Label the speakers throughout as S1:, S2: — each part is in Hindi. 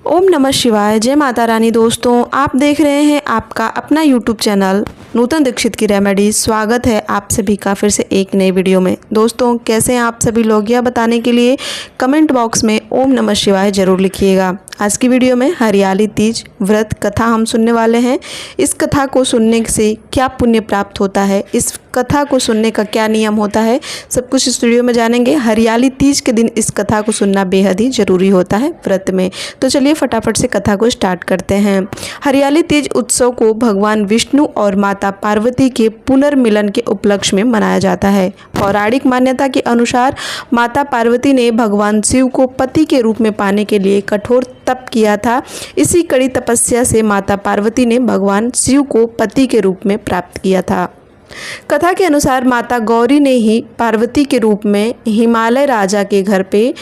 S1: ओम नमः शिवाय। जय माता रानी। दोस्तों, आप देख रहे हैं आपका अपना यूट्यूब चैनल नूतन दीक्षित की रेमेडी। स्वागत है आप सभी का फिर से एक नई वीडियो में। दोस्तों, कैसे हैं आप सभी लोग, यह बताने के लिए कमेंट बॉक्स में ओम नमः शिवाय जरूर लिखिएगा। आज की वीडियो में हरियाली तीज व्रत कथा हम सुनने वाले हैं। इस कथा को सुनने से क्या पुण्य प्राप्त होता है, इस कथा को सुनने का क्या नियम होता है, सब कुछ इस वीडियो में जानेंगे। हरियाली तीज के दिन इस कथा को सुनना बेहद ही जरूरी होता है व्रत में। तो चलिए फटाफट से कथा को स्टार्ट करते हैं। हरियाली तीज उत्सव को भगवान विष्णु और माता पार्वती के पुनर्मिलन के उपलक्ष्य में मनाया जाता है। पौराणिक मान्यता के अनुसार माता पार्वती ने भगवान शिव को पति के रूप में पाने के लिए कठोर तप किया था। इसी कड़ी तपस्या से माता पार्वती ने भगवान शिव को पति के रूप में प्राप्त किया था। कथा के अनुसार माता गौरी ने ही पार्वती के रूप में हिमालय राजा के घर पे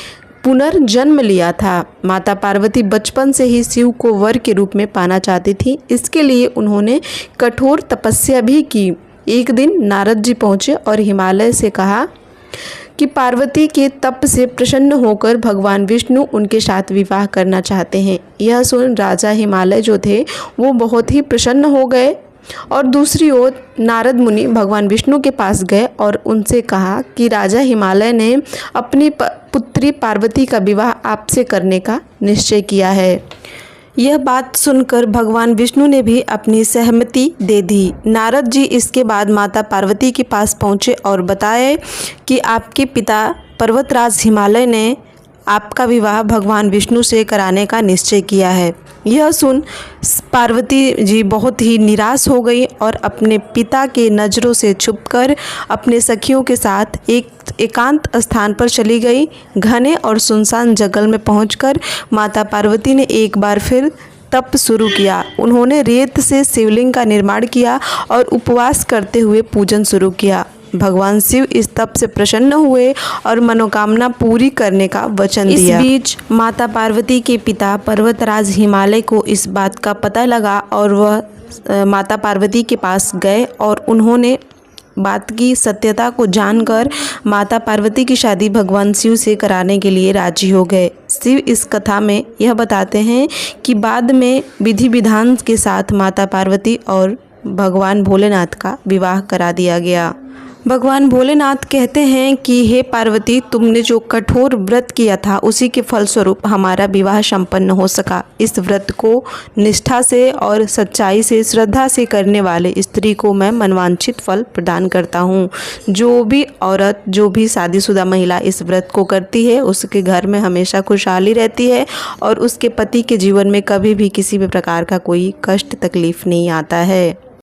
S1: पुनर्जन्म लिया था। माता पार्वती बचपन से ही शिव को वर के रूप में पाना चाहती थी। इसके लिए उन्होंने कठोर तपस्या भी की। एक दिन नारद जी पहुँचे और हिमालय से कहा कि पार्वती के तप से प्रसन्न होकर भगवान विष्णु उनके साथ विवाह करना चाहते हैं। यह सुन राजा हिमालय जो थे वो बहुत ही प्रसन्न हो गए और दूसरी ओर नारद मुनि भगवान विष्णु के पास गए और उनसे कहा कि राजा हिमालय ने अपनी पुत्री पार्वती का विवाह आपसे करने का निश्चय किया है। यह बात सुनकर भगवान विष्णु ने भी अपनी सहमति दे दी। नारद जी इसके बाद माता पार्वती के पास पहुँचे और बताए कि आपके पिता पर्वतराज हिमालय ने आपका विवाह भगवान विष्णु से कराने का निश्चय किया है। यह सुन पार्वती जी बहुत ही निराश हो गई और अपने पिता के नज़रों से छुपकर अपने सखियों के साथ एक एकांत स्थान पर चली गई। घने और सुनसान जंगल में पहुंचकर माता पार्वती ने एक बार फिर तप शुरू किया। उन्होंने रेत से शिवलिंग का निर्माण किया और उपवास करते हुए पूजन शुरू किया। भगवान शिव इस तप से प्रसन्न हुए और मनोकामना पूरी करने का वचन दिया। इस बीच माता पार्वती के पिता पर्वतराज हिमालय को इस बात का पता लगा और वह माता पार्वती के पास गए और उन्होंने बात की सत्यता को जानकर माता पार्वती की शादी भगवान शिव से कराने के लिए राजी हो गए। शिव इस कथा में यह बताते हैं कि बाद में विधि विधान के साथ माता पार्वती और भगवान भोलेनाथ का विवाह करा दिया गया। भगवान भोलेनाथ कहते हैं कि हे पार्वती, तुमने जो कठोर व्रत किया था उसी के फलस्वरूप हमारा विवाह संपन्न हो सका। इस व्रत को निष्ठा से और सच्चाई से श्रद्धा से करने वाले स्त्री को मैं मनवांछित फल प्रदान करता हूँ। जो भी औरत, जो भी शादीशुदा महिला इस व्रत को करती है उसके घर में हमेशा खुशहाली रहती है और उसके पति के जीवन में कभी भी किसी भी प्रकार का कोई कष्ट तकलीफ नहीं आता है।